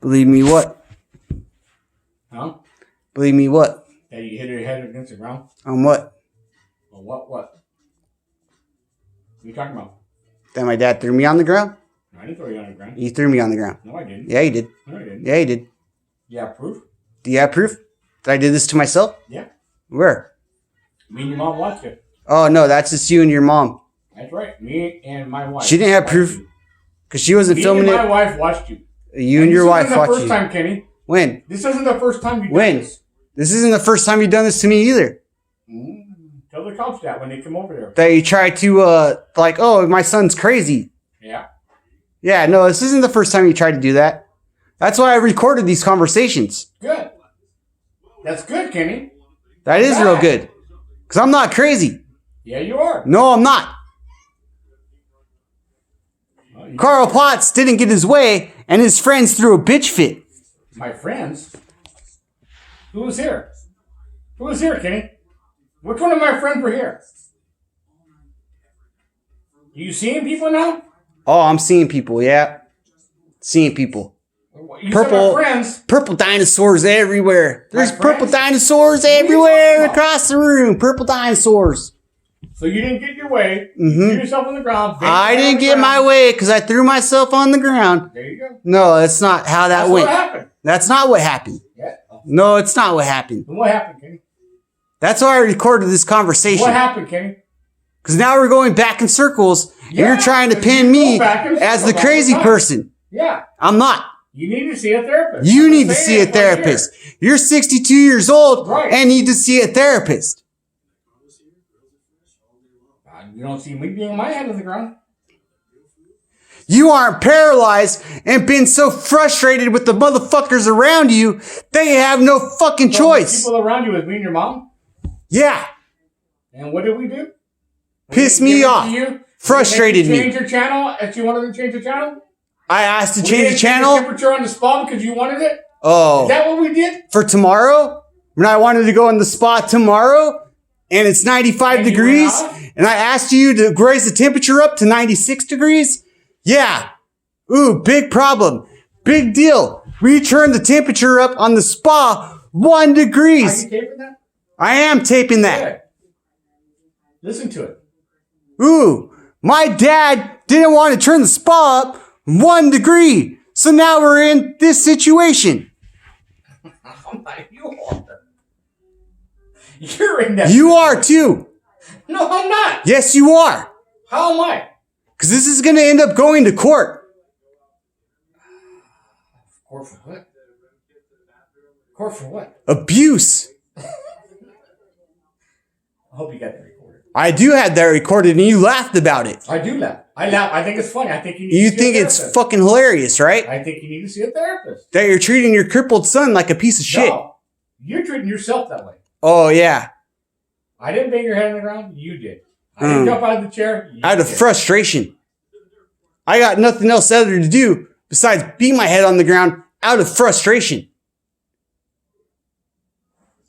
Believe me what? Huh? Believe me what? That you hit your head against the ground? On what? Well, what? What are you talking about? That my dad threw me on the ground? No, I didn't throw you on the ground. He threw me on the ground. No, I didn't. Yeah, he did. No, I didn't. Yeah, he did. You have proof? Do you have proof that I did this to myself? Yeah. Where? Me and your mom watched it. Oh, no, that's just you and your mom. That's right. Me and my wife. She didn't have proof because she wasn't filming Me it. and my wife watched you. You and your wife watched This you. isn't the first time, Kenny. When? This isn't the first time you've done When? this. This isn't the first time you've done this to me either. Tell the cops that when they come over there. That you tried to, oh, my son's crazy. Yeah. Yeah, no, this isn't the first time you tried to do that. That's why I recorded these conversations. Good. That's good, Kenny. That is real good. Because I'm not crazy. Yeah, you are. No, I'm not. Carl Potts didn't get his way, and his friends threw a bitch fit. My friends? Who was here? Who was here, Kenny? Which one of my friends were here? You seeing people now? Oh, I'm seeing people, yeah. Seeing people. You said my friends. Purple dinosaurs everywhere. There's My purple friends? dinosaurs What are you everywhere talking about? across the room. Purple dinosaurs. So you didn't get your way. You threw yourself on the ground. I didn't get my way because I threw myself on the ground. There you go. No, that's not how that That's went. what happened. That's not what happened. Yeah. No, it's not what happened. And what happened, Kenny? That's why I recorded this conversation. What happened, Kenny? Because now we're going back in circles, and Yeah, you're trying to you pin go me back in as the circles all crazy the time. person. Yeah. I'm not. You need to see a therapist. You I'm need to saying see a it right here. therapist. You're 62 years old Right. and need to see a therapist. You don't see me being my head on the ground. You aren't paralyzed and been so frustrated with the motherfuckers around you that you have no fucking So choice. People around you was me and your mom. Yeah. And what did we do? Pissed We me gave it to off. you. Frustrated Did me. you change your channel if you wanted to change the channel? I asked to We change the didn't channel. the temperature on the spot because you wanted it? Is Oh, that what we did? for tomorrow? When I wanted to go in the spa tomorrow and it's 95 And you degrees went out? and I asked you to raise the temperature up to 96 degrees? Yeah. Ooh, big problem. Big deal. We turned the temperature up on the spa 1 Are degrees. you taping that? I am taping that. Good. Listen to it. Ooh, my dad didn't want to turn the spa up 1 degree. So now we're in this situation. I'm like, you are. You're in that. You are too. No, I'm not. Yes, you are. How am I? Because this is going to end up going to court. Court for what? Court for what? Abuse. I hope you got that recorded. I do have that recorded and you laughed about it. I do laugh. I laugh. I think it's funny. I think you need You to see think a it's therapist. fucking hilarious, right? I think you need to see a therapist. That you're treating your crippled son like a piece of shit. No, you're treating yourself that way. Oh, yeah. I didn't bang your head on the ground. You did. I didn't jump out of the chair. You Out of did. frustration. I got nothing else other to do besides beat my head on the ground out of frustration.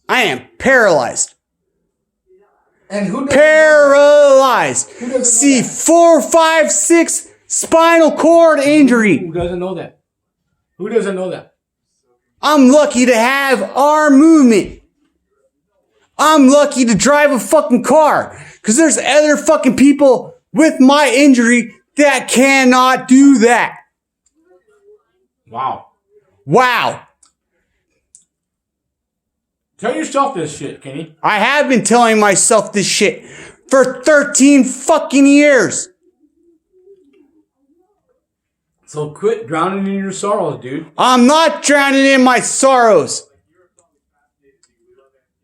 I am paralyzed. And who doesn't Paralyzed. Who doesn't know See, that? 4, 5, 6 spinal cord injury. Who doesn't know that? Who doesn't know that? I'm lucky to have arm movement. I'm lucky to drive a fucking car. Because there's other fucking people with my injury that cannot do that. Wow. Wow. Tell yourself this shit, Kenny. I have been telling myself this shit for 13 fucking years. So quit drowning in your sorrows, dude. I'm not drowning in my sorrows.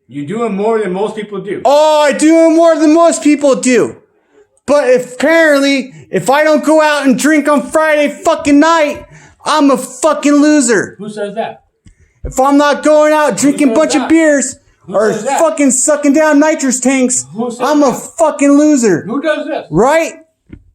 You're doing more than most people do. Oh, I do more than most people do. But apparently, if I don't go out and drink on Friday fucking night, I'm a fucking loser. Who says that? If I'm not going out drinking a says bunch of that? beers or says that? fucking sucking down nitrous tanks, Who says I'm a that? fucking loser. Who does this? Right?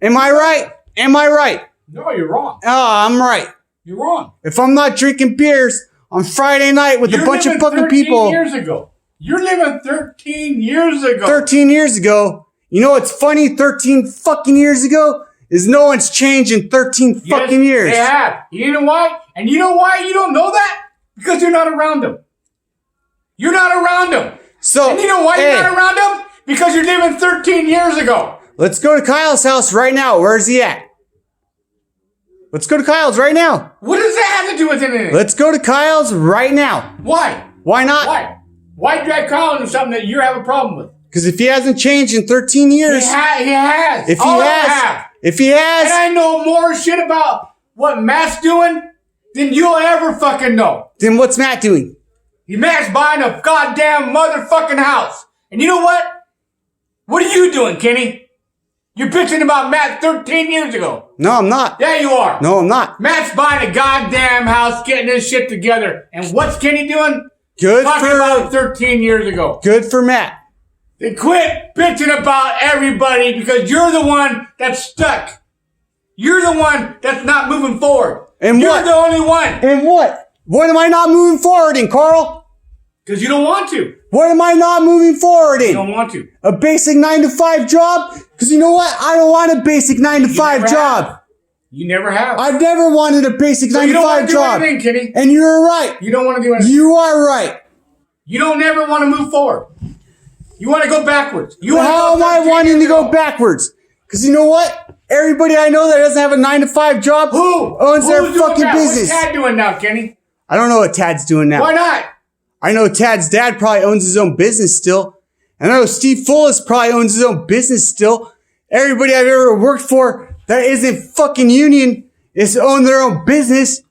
Am I right? Am I right? No, you're wrong. Oh, I'm right. You're wrong. If I'm not drinking beers on Friday night with a bunch of living fucking 13 people years ago. You're living 13 years ago. 13 years ago, you know what's funny 13 fucking years ago? is no one's changed in 13 fucking years. They have. You know why? And you know why you don't know that? Because you're not around them. You're not around them. So, and you know why you're not around them? Because you're living 13 years ago. Let's go to Kyle's house right now. Where's he at? Let's go to Kyle's right now. What does that have to do with anything? Let's go to Kyle's right now. Why? Why not? Why? Why drag Kyle into something that you have a problem with? Because if he hasn't changed in 13 years. He has. If he has. And I know more shit about what Matt's doing than you'll ever fucking know. Then what's Matt doing? Matt's buying a goddamn motherfucking house. And you know what? What are you doing, Kenny? You're bitching about Matt 13 years ago. No, I'm not. Yeah, you are. No, I'm not. Matt's buying a goddamn house, getting his shit together. And what's Kenny doing? Good Talking for about 13 years ago. Good for Matt. Then quit bitching about everybody because you're the one that's stuck. You're the one that's not moving forward. And you're what? the only one. And what? What am I not moving forward in, Carl? Because you don't want to. What am I not moving forward in? You don't want to. A basic 9-to-5 job? Because you know what? I don't want a basic 9-to-5 job. Have. You never have. I've never wanted a basic 9-to-5 job. You don't want to do anything, Kenny. And you're right. You don't want to do anything. You are right. You don't ever want to move forward. You want to go backwards. How am I wanting to go backwards? Because you know what? Everybody I know that doesn't have a 9-to-5 job owns their fucking business. What's Tad doing now, Kenny? I don't know what Tad's doing now. Why not? I know Tad's dad probably owns his own business still. And I know Steve Fullis probably owns his own business still. Everybody I've ever worked for that isn't fucking union is own their own business.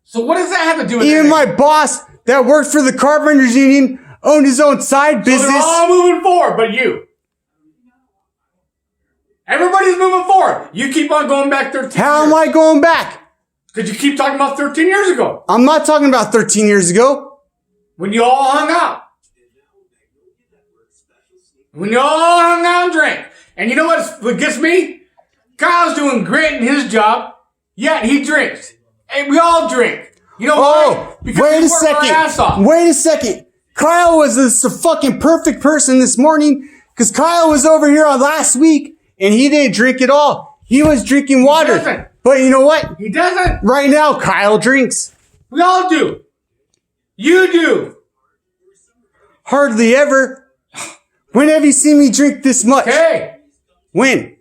So what does that have to do with Even my boss that worked for the Carpenters Union owned his own side business. So they're all moving forward, but you. Everybody's moving forward. You keep on going back 13 years. How am I going back? Because you keep talking about 13 years ago. I'm not talking about 13 years ago. When you all hung out. When you all hung out and drank. And you know what gets me? Kyle's doing great in his job, yet he drinks. Hey, we all drink. You know why? Because wait we a work our ass off. second. Wait a second. Kyle was the fucking perfect person this morning because Kyle was over here on last week and he didn't drink at all. He was drinking water. He doesn't. But you know what? He doesn't. Right now, Kyle drinks. We all do. You do. Hardly ever. When have you seen me drink this much? Okay. When?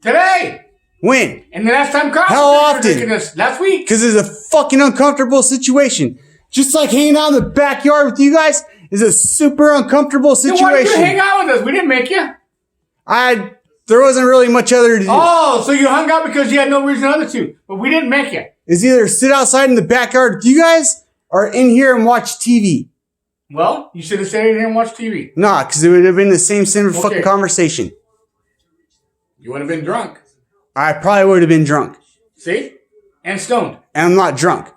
Today. When? And the last time Kyle How was often? drinking this last week. Because it's a fucking uncomfortable situation. Just like hanging out in the backyard with you guys is a super uncomfortable situation. Then why did you hang out with us? We didn't make you. There wasn't really much other to do. Oh, so you hung out because you had no reason other to. But we didn't make you. Is either sit outside in the backyard with you guys or in here and watch TV. Well, you should have stayed in here and watched TV. Nah, because it would have been the same fucking conversation. You would have been drunk. I probably would have been drunk. See? And stoned. And I'm not drunk.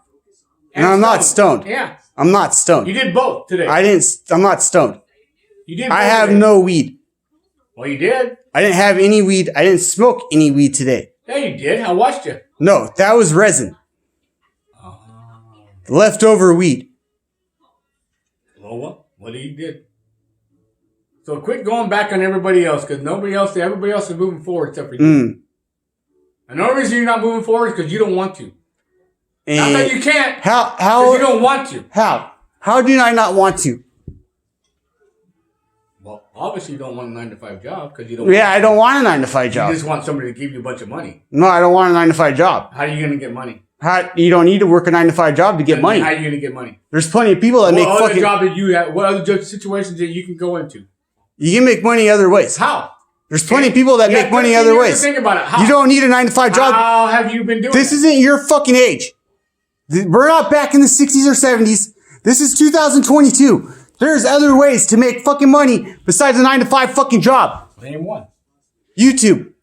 And I'm not stoned. Yeah. I'm not stoned. You did both today. I'm not stoned. You did both I have today. no weed. Well, you did. I didn't have any weed. I didn't smoke any weed today. Yeah, you did. I watched you. No, that was resin. Leftover weed. Well, what he did. So quit going back on everybody else because everybody else is moving forward except for you. And the only reason you're not moving forward is because you don't want to. And Not that you can't. How? Because you don't want to. How? How do I not want to? Well, obviously you don't want a 9-to-5 job because you don't. Yeah, I don't want a 9-to-5 job. You just want somebody to give you a bunch of money. No, I don't want a 9-to-5 job. How are you going to get money? You don't need to work a 9-to-5 job to get money. How are you going to get money? There's plenty of people that make What other fucking. job that you have? What other situations that you can go into? You can make money other ways. How? There's plenty of people that You make have money 13 other years to ways. Think about it. How? You don't need a 9-to-5 job. How have you been doing This it? isn't your fucking age. We're not back in the 60s or 70s. This is 2022. There's other ways to make fucking money besides a 9-to-5 fucking job. Name one. YouTube,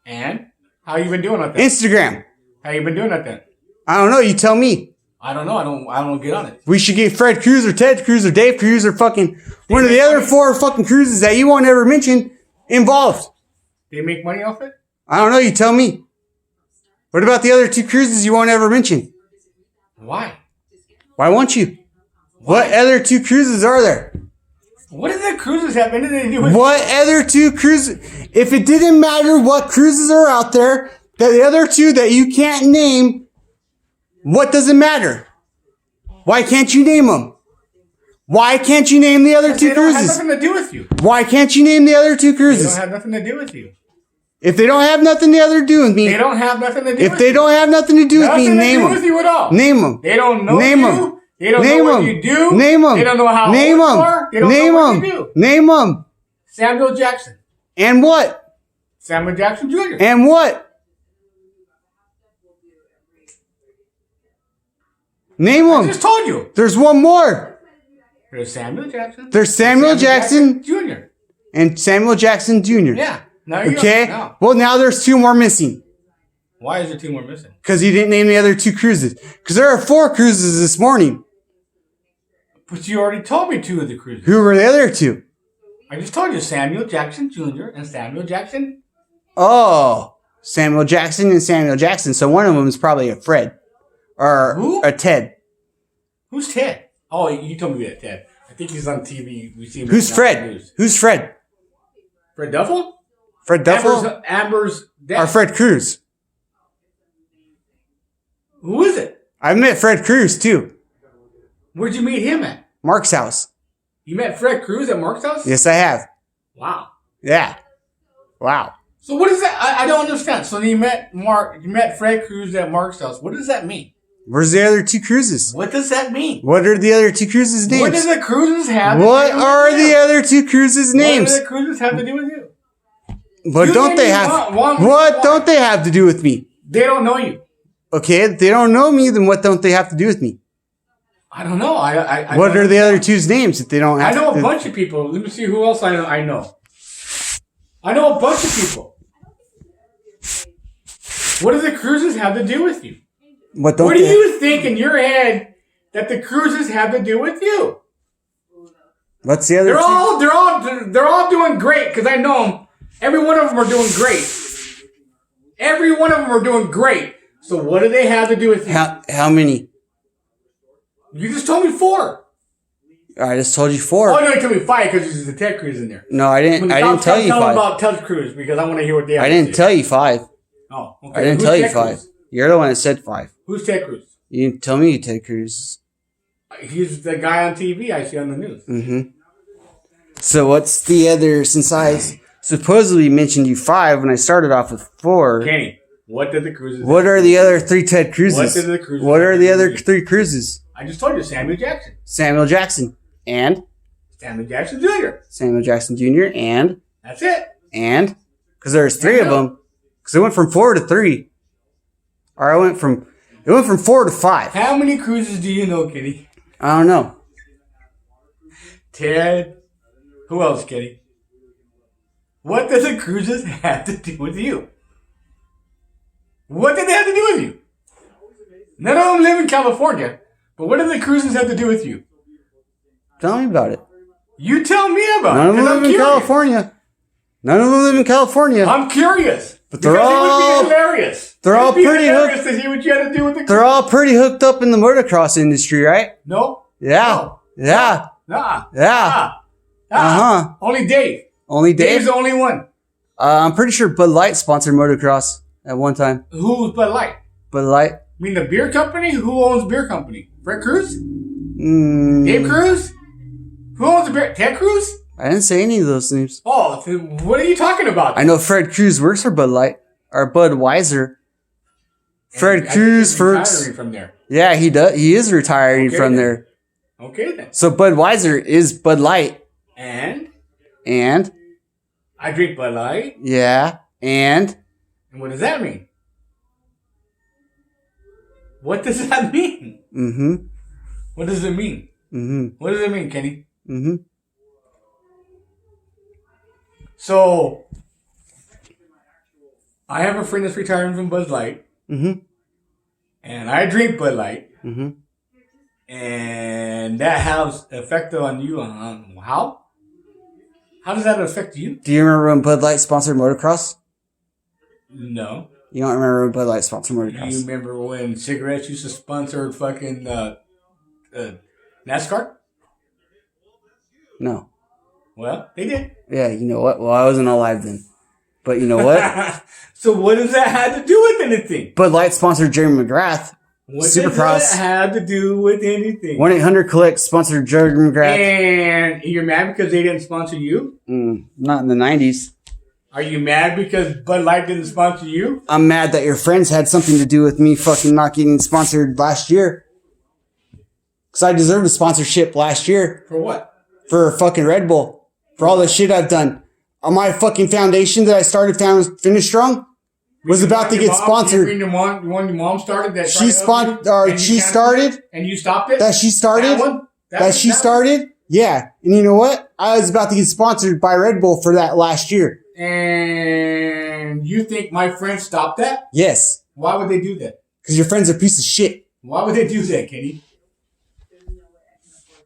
And how you been doing at that? Instagram. How you been doing at that? I don't know. You tell me. I don't know. I don't get on it. We should get Fred Cruz or Ted Cruz or Dave Cruz or fucking one of the other 4 fucking cruises that you won't ever mention involved. They make money off it? I don't know. You tell me. What about the other 2 cruises you won't ever mention? Why? Why won't you? What other 2 cruises are there? What did the cruises have anything to do with? What other two cruises? If it didn't matter what cruises are out there, that the other two that you can't name, what does it matter? Why can't you name them? Why can't you name the other two They don't have cruises? nothing to do with you. Why can't you name the other two They cruises? don't have nothing to do with you. If they don't have nothing to do with me, They don't have nothing to do if with they you. don't have nothing to do with me, Nothing to name do with them. you at all. Name them. They don't know Name you. 'em. They don't Name know what 'em. you do. Name them. They don't know how Name old you them. are. They don't Name know what them. you do. Name them. Samuel Jackson. And what? Samuel Jackson Jr. And what? Name I them. just told you. There's one more. There's Samuel Jackson. There's Samuel Jackson Jr. and Samuel Jackson Jr. Yeah. No, you Okay. don't. No. Well, now there's two more missing Why is there two more missing? because he didn't name the other two cruises. Because there are 4 cruises this morning. But you already told me 2 of the cruises. Who were the other 2? I just told you Samuel Jackson Jr. and Samuel Jackson. Oh, Samuel Jackson and Samuel Jackson. So one of them is probably a Fred or Who? a Ted. Who's Ted? Oh, you told me that, Ted. I think he's on TV. We see him. Who's on the Fred? news. Who's Fred? Fred Duffel? Fred Duffel Amber's dad. or Fred Cruz? Who is it? I've met Fred Cruz too. Where'd you meet him at? Mark's house. You met Fred Cruz at Mark's house? Yes, I have. Wow. Yeah. Wow. So what is that? I don't understand. So you met Fred Cruz at Mark's house. What does that mean? Where's the other 2 cruises? What does that mean? What are the other 2 cruises' names? What do the cruises have What to do with are you? the other 2 cruises' names? What do the cruises have to do with you? What You don't gave they me have? one What reason don't why. they have to do with me? They don't know you. Okay, if they don't know me, then what don't they have to do with me? I don't know. I What don't- are the other 2's names if they don't I have know to? a bunch of people. Let me see who else I know. I know a bunch of people. What do the cruises have to do with you? What don't What do they? you think in your head that the cruises have to do with you? What's the other They're 2? they're all doing great because I know them. Every one of them are doing great. Every one of them are doing great. So what do they have to do with you? How many? You just told me 4. I just told you 4. Oh no, you told me 5 because there's a Ted Cruz in there. No, I didn't. I didn't tell you Tell them 5. about Ted Cruz because I want to hear what they have I to didn't say. tell you 5. Oh, okay. I didn't Who's tell you Ted 5. Cruz? You're the one that said 5. Who's Ted Cruz? You didn't tell me Ted Cruz. He's the guy on TV I see on the news. Mm-hmm. So what's the other? Since I supposedly mentioned you 5 when I started off with 4. Kenny, what did the cruises? What are the other 3 Ted Cruzes? What did the cruises What are have the to other do with 3 cruises? I just told you Samuel Jackson. Samuel Jackson and Samuel Jackson Jr. Samuel Jackson Jr. and That's it. because there's 3 of them. Because it went from 4 to 3, or it went from 4 to 5. How many cruises do you know, Kenny? I don't know. Ted. Who else, Kenny? What does the cruises have to do with you? What did they have to do with you? None of them live in California, but what do the cruises have to do with you? Tell me about it. You tell me about None it. of them 'cause live I'm in curious. California. None of them live in California. I'm curious. But they're Because all- it would be hilarious. they're It would all be pretty hilarious to see what you had to do with the They're all pretty hooked up in the motocross industry, right? No. Yeah. Yeah. Nah. Yeah. Nah. Uh-huh. Only Dave. Only Dave's Dave? the only one. I'm pretty sure Bud Light sponsored motocross at one time. Who's Bud Light? Bud Light? I mean the beer company? Who owns beer company? Fred Cruz? Mm, Dave Cruz? Who owns the beer? Ted Cruz? I didn't say any of those names. Oh, then what are you talking about? I know Fred Cruz works for Bud Light. Or Budweiser. Fred I think Cruz he's works. retiring from there. Yeah, he does. He is retiring Okay, from then. there. Okay then. So Budweiser is Bud Light. And And, I drink Bud Light. yeah, and And what does that mean? What does that mean? mm-hmm, What does it mean? mm-hmm, What does it mean, Kenny? mm-hmm. So, I have a friend that's retiring from Bud Light, Mm-hmm. and I drink Bud Light, Mm-hmm. and that has effect on you. How? How does that affect you? Do you remember when Bud Light sponsored motocross? No. You don't remember when Bud Light sponsored You motocross? remember when cigarettes used to sponsor fucking NASCAR? No. Well, they did. Yeah, you know what? Well, I wasn't alive then. But you know what? So what does that have to do with anything? Bud Light sponsored Jerry McGrath. What Supercross. does that have to do with anything? 1-800-COLLECT sponsored Jerry McGrath. And you're mad because they didn't sponsor you? Not in the 90s. Are you mad because Bud Light didn't sponsor you? I'm mad that your friends had something to do with me fucking not getting sponsored last year. Because I deserved a sponsorship last year. For what? For fucking Red Bull. For all the shit I've done. On my fucking foundation that I started, Finish Strong, was about to get sponsored. When your mom started that, She started. And you stopped it. That she started. That she started. Yeah, and you know what? I was about to get sponsored by Red Bull for that last year. And you think my friends stopped that? Yes, Why would they do that? because your friend's a piece of shit. Why would they do that, Kenny?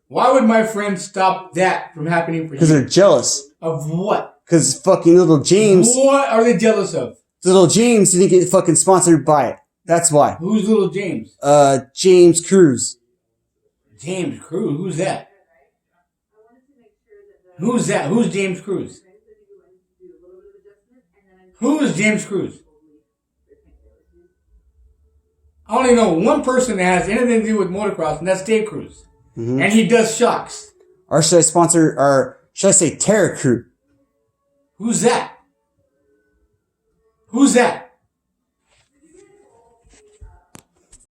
Why would my friends stop that from happening for Because you? they're jealous. Of what? Because fucking little James What are they jealous of? didn't get fucking sponsored by it. That's why. Who's little James? James Cruz. James Cruz. Who's that? Who's that? Who's James Cruz? Who is James Cruz? I only know one person that has anything to do with motocross, and that's Dave Cruz. Mm-hmm. And he does shocks. Or should I say Terra Crew? Who's that? Who's that?